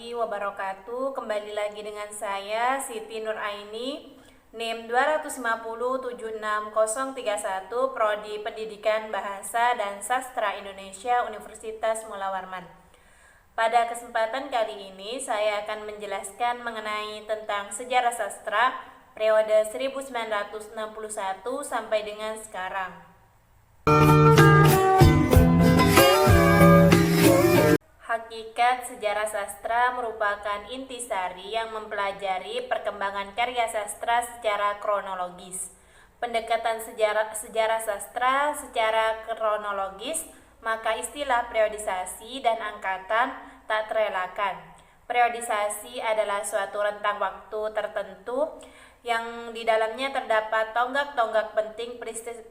warahmatullahi wabarakatuh. Kembali lagi dengan saya Siti Nuraini, NIM 250763031, Prodi Pendidikan Bahasa dan Sastra Indonesia, Universitas Mula Warman. Pada kesempatan kali ini saya akan menjelaskan mengenai tentang sejarah sastra periode 1961 sampai dengan sekarang. Hakikat sejarah sastra merupakan intisari yang mempelajari perkembangan karya sastra secara kronologis. Pendekatan sejarah sastra secara kronologis, maka istilah periodisasi dan angkatan tak terelakkan. Periodisasi adalah suatu rentang waktu tertentu yang di dalamnya terdapat tonggak-tonggak penting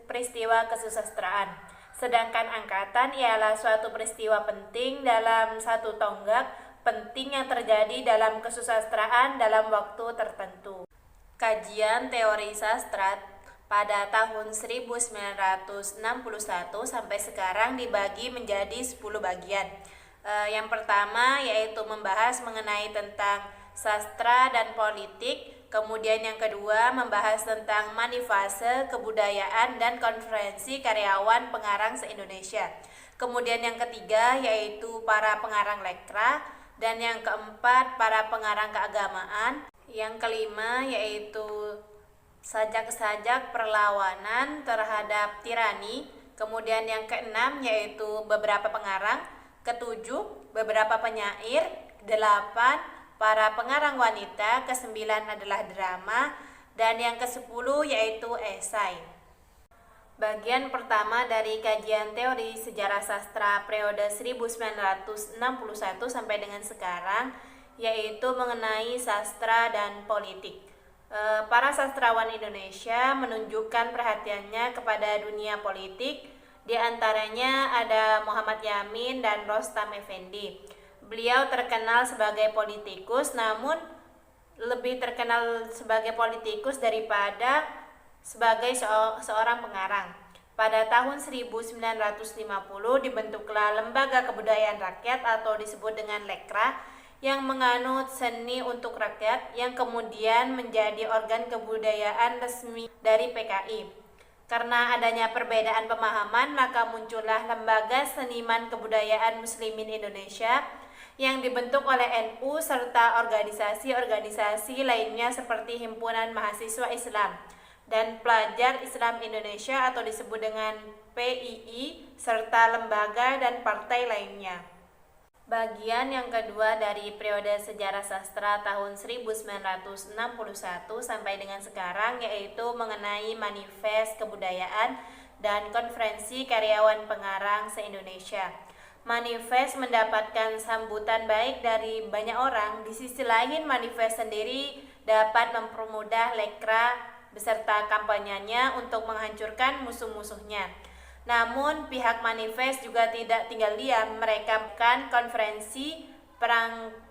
peristiwa kesusastraan. Sedangkan angkatan ialah suatu peristiwa penting dalam satu tonggak penting yang terjadi dalam kesusastraan dalam waktu tertentu. Kajian teori sastra pada tahun 1961 sampai sekarang dibagi menjadi 10 bagian. Yang pertama yaitu membahas mengenai tentang sastra dan politik. Kemudian yang kedua membahas tentang manifase, kebudayaan, dan konferensi karyawan pengarang se-Indonesia. Kemudian yang ketiga yaitu para pengarang lekra. Dan yang keempat para pengarang keagamaan. Yang kelima yaitu sajak-sajak perlawanan terhadap tirani. Kemudian yang keenam yaitu beberapa pengarang. Ketujuh beberapa penyair. Delapan para pengarang wanita. Kesembilan adalah drama. Dan yang ke-10 yaitu esai. Bagian pertama dari kajian teori sejarah sastra periode 1961 sampai dengan sekarang yaitu mengenai sastra dan politik. Para sastrawan Indonesia menunjukkan perhatiannya kepada dunia politik. Di antaranya ada Muhammad Yamin dan Rostam Effendi. Beliau terkenal sebagai politikus, namun lebih terkenal sebagai politikus daripada sebagai seorang pengarang. Pada tahun 1950 dibentuklah Lembaga Kebudayaan Rakyat atau disebut dengan Lekra yang menganut seni untuk rakyat yang kemudian menjadi organ kebudayaan resmi dari PKI. Karena adanya perbedaan pemahaman, maka muncullah Lembaga Seniman Kebudayaan Muslimin Indonesia yang dibentuk oleh NU serta organisasi-organisasi lainnya seperti Himpunan Mahasiswa Islam dan Pelajar Islam Indonesia atau disebut dengan PII serta lembaga dan partai lainnya. Bagian yang kedua dari periode sejarah sastra tahun 1961 sampai dengan sekarang yaitu mengenai manifest kebudayaan dan konferensi karyawan pengarang se-Indonesia. Manifest mendapatkan sambutan baik dari banyak orang. Di sisi lain, manifest sendiri dapat mempermudah Lekra beserta kampanyenya untuk menghancurkan musuh-musuhnya. Namun, pihak manifest juga tidak tinggal diam. Mereka melakukan konferensi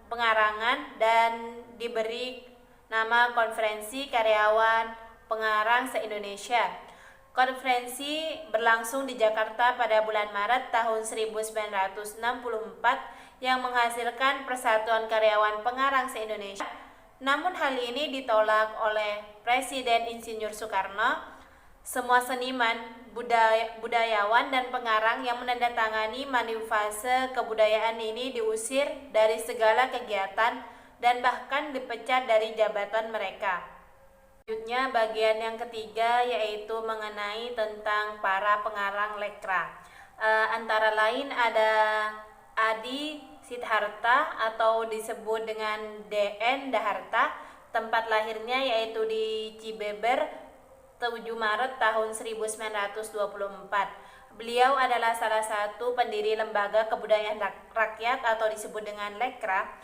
pengarangan dan diberi nama Konferensi Karyawan Pengarang se-Indonesia. Konferensi berlangsung di Jakarta pada bulan Maret tahun 1964 yang menghasilkan Persatuan Karyawan Pengarang se-Indonesia. Namun hal ini ditolak oleh Presiden Insinyur Soekarno. Semua seniman, budayawan, dan pengarang yang menandatangani manifest kebudayaan ini diusir dari segala kegiatan dan bahkan dipecat dari jabatan mereka. Selanjutnya bagian yang ketiga yaitu mengenai tentang para pengarang lekra. Antara lain ada Adi Sidharta atau disebut dengan DN Daharta. Tempat lahirnya yaitu di Cibeber 7 Maret tahun 1924. Beliau adalah salah satu pendiri Lembaga Kebudayaan Rakyat atau disebut dengan Lekra.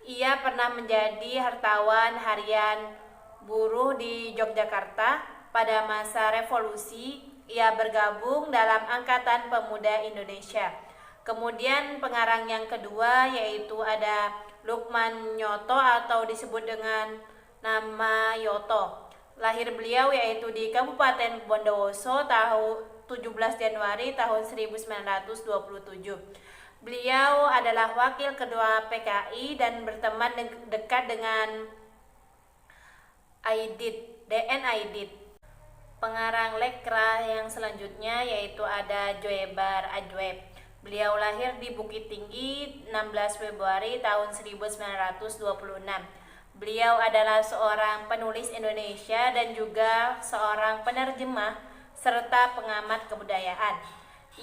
Ia pernah menjadi hartawan harian buruh di Yogyakarta. Pada masa revolusi, ia bergabung dalam Angkatan Pemuda Indonesia. Kemudian pengarang yang kedua yaitu ada Lukman Nyoto atau disebut dengan nama Yoto. Lahir beliau yaitu di Kabupaten Bondowoso tahun 17 Januari tahun 1927. Beliau adalah wakil ketua PKI dan berteman dekat dengan DN Aidit. Pengarang Lekra yang selanjutnya yaitu ada Joebar Ajweb. Beliau lahir di Bukit Tinggi 16 Februari tahun 1926. Beliau adalah seorang penulis Indonesia dan juga seorang penerjemah serta pengamat kebudayaan.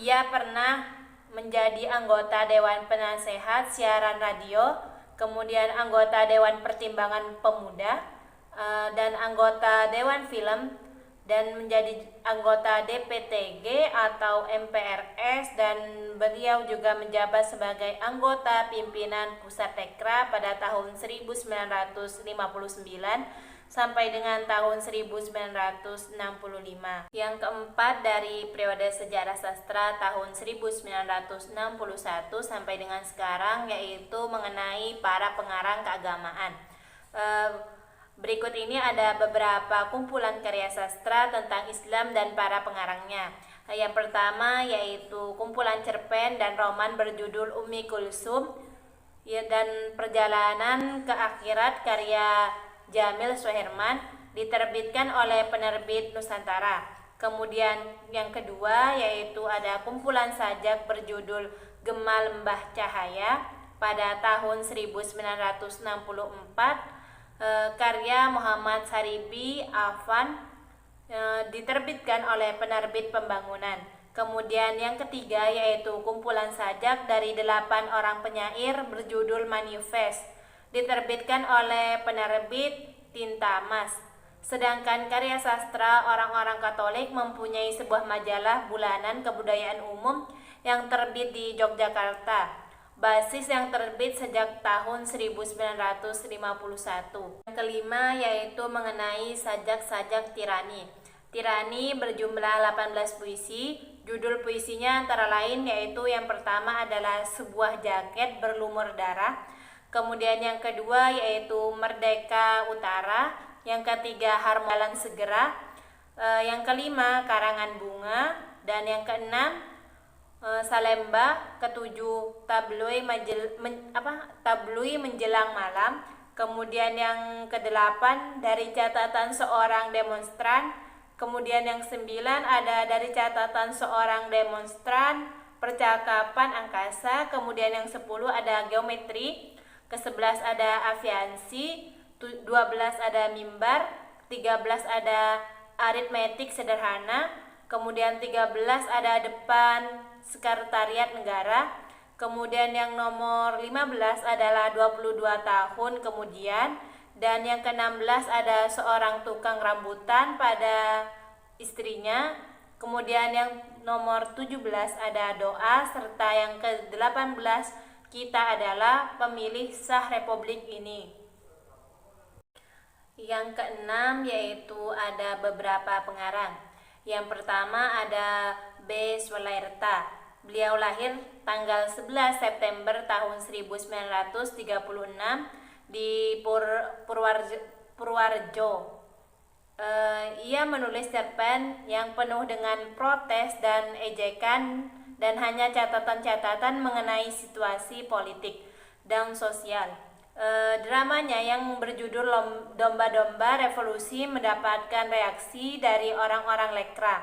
Ia pernah menjadi anggota Dewan Penasehat Siaran Radio, kemudian anggota Dewan Pertimbangan Pemuda, dan anggota Dewan Film, dan menjadi anggota DPTG atau MPRS, dan beliau juga menjabat sebagai anggota pimpinan Pusat Lekra pada tahun 1959 sampai dengan tahun 1965. Yang keempat dari periode sejarah sastra tahun 1961 sampai dengan sekarang yaitu mengenai para pengarang keagamaan. Berikut ini ada beberapa kumpulan karya sastra tentang Islam dan para pengarangnya. Yang pertama yaitu kumpulan cerpen dan roman berjudul Ummi Kulsum dan Perjalanan ke Akhirat karya Jamil Suherman, diterbitkan oleh penerbit Nusantara. Kemudian yang kedua yaitu ada kumpulan sajak berjudul Gema Lembah Cahaya pada tahun 1964, karya Muhammad Saribi Afan, diterbitkan oleh penerbit Pembangunan. Kemudian yang ketiga yaitu kumpulan sajak dari 8 orang penyair berjudul Manifest, diterbitkan oleh penerbit Tinta Emas. Sedangkan karya sastra orang-orang Katolik mempunyai sebuah majalah bulanan kebudayaan umum yang terbit di Yogyakarta. Basis yang terbit sejak tahun 1951. Yang kelima yaitu mengenai sajak-sajak tirani. Tirani berjumlah 18 puisi. Judul puisinya antara lain yaitu yang pertama adalah Sebuah Jaket Berlumur Darah. Kemudian yang kedua yaitu Merdeka Utara. Yang ketiga Harmolan Segera. Yang kelima Karangan Bunga. Dan yang keenam Salemba. Ketujuh Tabloid Menjelang Malam. Kemudian yang kedelapan Dari Catatan Seorang Demonstran. Kemudian yang sembilan ada Dari Catatan Seorang Demonstran, Percakapan Angkasa. Kemudian yang 10 ada Geometri. Ke-11 ada Aviansi, 12 ada Mimbar, 13 ada Aritmetik Sederhana, kemudian 13 ada Depan Sekretariat Negara, kemudian yang nomor 15 adalah 22 tahun kemudian, dan yang ke-16 ada Seorang Tukang Rambutan pada istrinya, kemudian yang nomor 17 ada Doa, serta yang ke-18 Kita Adalah Pemilih Sah Republik Ini. Yang keenam yaitu ada beberapa pengarang. Yang pertama ada B. Swalairta. Beliau lahir tanggal 11 September tahun 1936 di Purwarjo. Ia menulis cerpen yang penuh dengan protes dan ejekan dan hanya catatan-catatan mengenai situasi politik dan sosial. Dramanya yang berjudul Domba-Domba Revolusi mendapatkan reaksi dari orang-orang Lekra.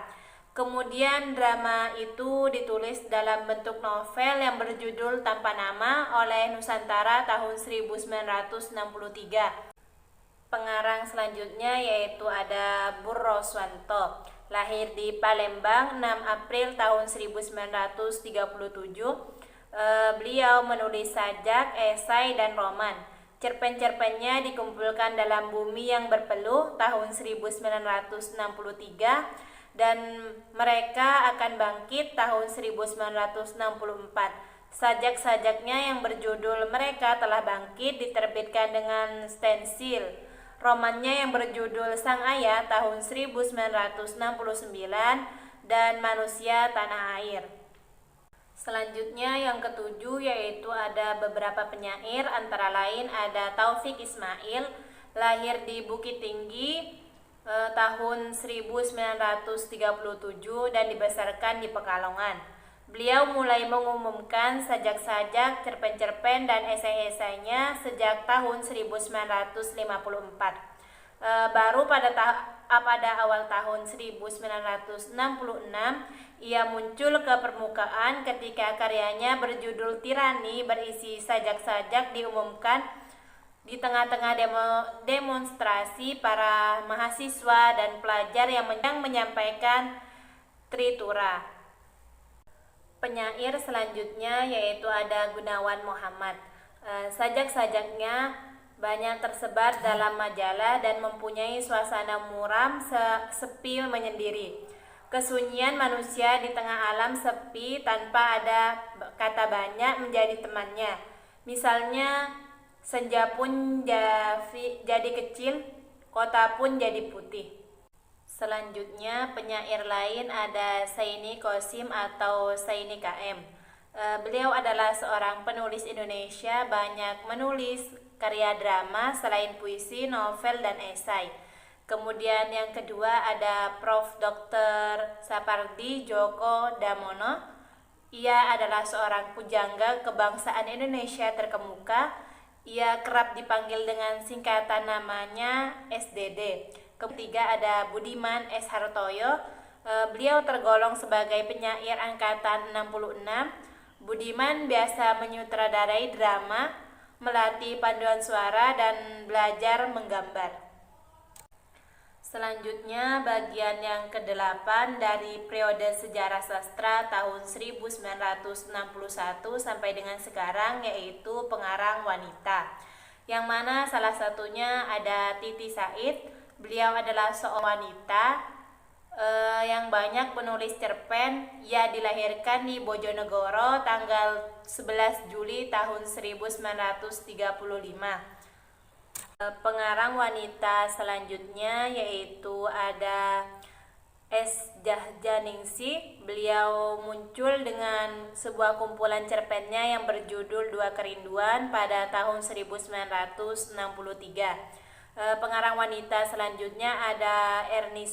Kemudian drama itu ditulis dalam bentuk novel yang berjudul Tanpa Nama oleh Nusantara tahun 1963. Pengarang selanjutnya yaitu ada Bur Roswanto. Lahir di Palembang 6 April tahun 1937. Beliau menulis sajak, esai, dan roman. Cerpen-cerpennya dikumpulkan dalam Bumi yang Berpeluh tahun 1963 dan Mereka Akan Bangkit tahun 1964. Sajak-sajaknya yang berjudul Mereka Telah Bangkit diterbitkan dengan stensil. Romannya yang berjudul Sang Ayah tahun 1969 dan Manusia Tanah Air. Selanjutnya yang ketujuh yaitu ada beberapa penyair, antara lain ada Taufik Ismail, lahir di Bukit Tinggi tahun 1937 dan dibesarkan di Pekalongan. Beliau mulai mengumumkan sajak-sajak, cerpen-cerpen, dan esai-esainya sejak tahun 1954. Baru pada awal tahun 1966 ia muncul ke permukaan ketika karyanya berjudul Tirani berisi sajak-sajak diumumkan di tengah-tengah demonstrasi para mahasiswa dan pelajar yang menyampaikan Tritura. Penyair selanjutnya yaitu ada Gunawan Muhammad. Sajak-sajaknya banyak tersebar dalam majalah dan mempunyai suasana muram sepi menyendiri. Kesunyian manusia di tengah alam sepi tanpa ada kata banyak menjadi temannya. Misalnya, senja pun jadi kecil, kota pun jadi putih. Selanjutnya penyair lain ada Saini Kosim atau Saini KM. Beliau adalah seorang penulis Indonesia, banyak menulis karya drama selain puisi, novel, dan esai. Kemudian yang kedua ada Prof. Dr. Sapardi Djoko Damono. Ia adalah seorang pujangga kebangsaan Indonesia terkemuka. Ia kerap dipanggil dengan singkatan namanya SDD. Ketiga ada Budiman S. Hartoyo. Beliau tergolong sebagai penyair angkatan 66. Budiman biasa menyutradarai drama, melatih paduan suara, dan belajar menggambar. Selanjutnya bagian yang ke-8 dari periode sejarah sastra tahun 1961 sampai dengan sekarang, yaitu pengarang wanita, yang mana salah satunya ada Titi Said. Beliau adalah seorang wanita yang banyak menulis cerpen. Ia dilahirkan di Bojonegoro tanggal 11 Juli tahun 1935. Pengarang wanita selanjutnya yaitu ada S. Jahjaningsih. Beliau muncul dengan sebuah kumpulan cerpennya yang berjudul Dua Kerinduan pada tahun 1963. Pengarang wanita selanjutnya ada Erni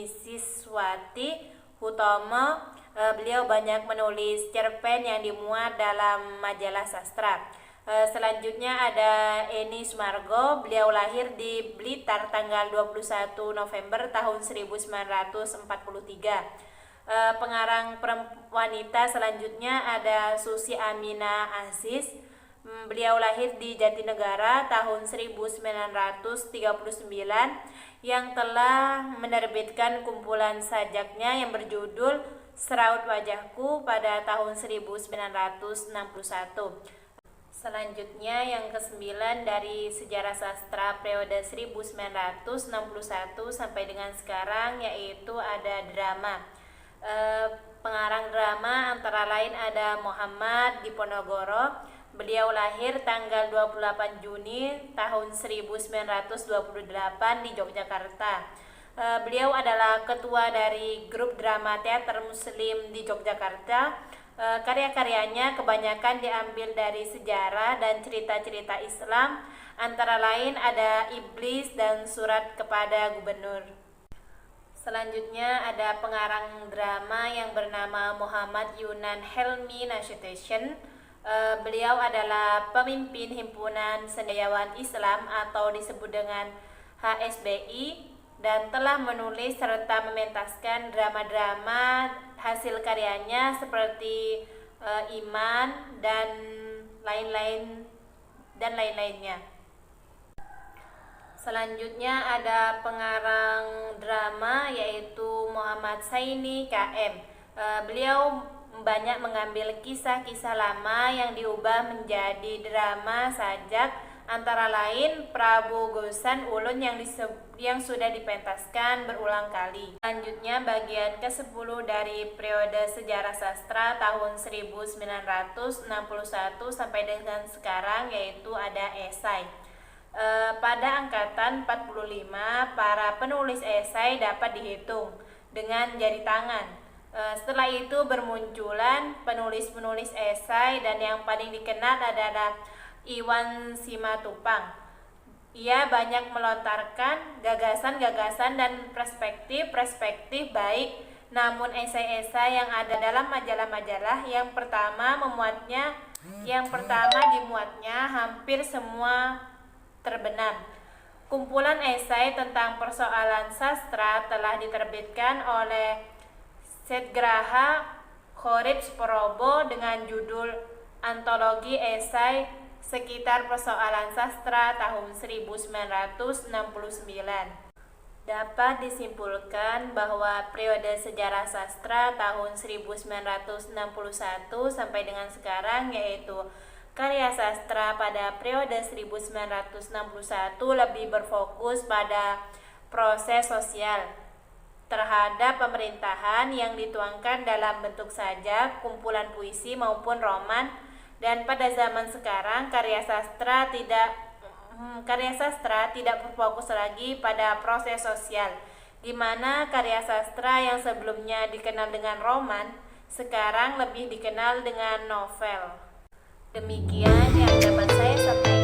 Siswati Hutomo. Beliau banyak menulis cerpen yang dimuat dalam majalah sastra. Selanjutnya ada Eni Sumargo. Beliau lahir di Blitar tanggal 21 November tahun 1943. Pengarang wanita selanjutnya ada Susi Aminah Aziz. Beliau lahir di Jatinegara tahun 1939 yang telah menerbitkan kumpulan sajaknya yang berjudul Seraut Wajahku pada tahun 1961. Selanjutnya yang ke-9 dari sejarah sastra periode 1961 sampai dengan sekarang yaitu ada drama. Pengarang drama antara lain ada Muhammad Diponegoro. Beliau lahir tanggal 28 Juni tahun 1928 di Yogyakarta. Beliau adalah ketua dari grup drama teater Muslim di Yogyakarta. Karya-karyanya kebanyakan diambil dari sejarah dan cerita-cerita Islam, antara lain ada Iblis dan Surat kepada Gubernur. Selanjutnya ada pengarang drama yang bernama Muhammad Yunan Helmi Nasution. Beliau adalah pemimpin himpunan cendekiawan Islam atau disebut dengan HSBI dan telah menulis serta mementaskan drama-drama hasil karyanya seperti Iman dan lain-lainnya. Selanjutnya ada pengarang drama yaitu Muhammad Saini KM. Beliau banyak mengambil kisah-kisah lama yang diubah menjadi drama sajak, antara lain Prabu Gosan Ulun yang sudah dipentaskan berulang kali. Selanjutnya bagian ke-10 dari periode sejarah sastra tahun 1961 sampai dengan sekarang yaitu ada esai. Pada angkatan 45 para penulis esai dapat dihitung dengan jari tangan. Setelah itu bermunculan penulis-penulis esai dan yang paling dikenal adalah Iwan Simatupang. Ia banyak melontarkan gagasan-gagasan dan perspektif-perspektif baik Namun esai-esai yang ada dalam majalah-majalah yang pertama dimuatnya hampir semua terbenam. Kumpulan esai tentang persoalan sastra telah diterbitkan oleh Setgraha Khoritz-Probo dengan judul Antologi Esai Sekitar Persoalan Sastra tahun 1969. Dapat disimpulkan bahwa periode sejarah sastra tahun 1961 sampai dengan sekarang, yaitu karya sastra pada periode 1961 lebih berfokus pada proses sosial terhadap pemerintahan yang dituangkan dalam bentuk sajak, kumpulan puisi maupun roman. Dan pada zaman sekarang karya sastra tidak berfokus lagi pada proses sosial, di mana karya sastra yang sebelumnya dikenal dengan roman sekarang lebih dikenal dengan novel. Demikian yang dapat saya sampaikan.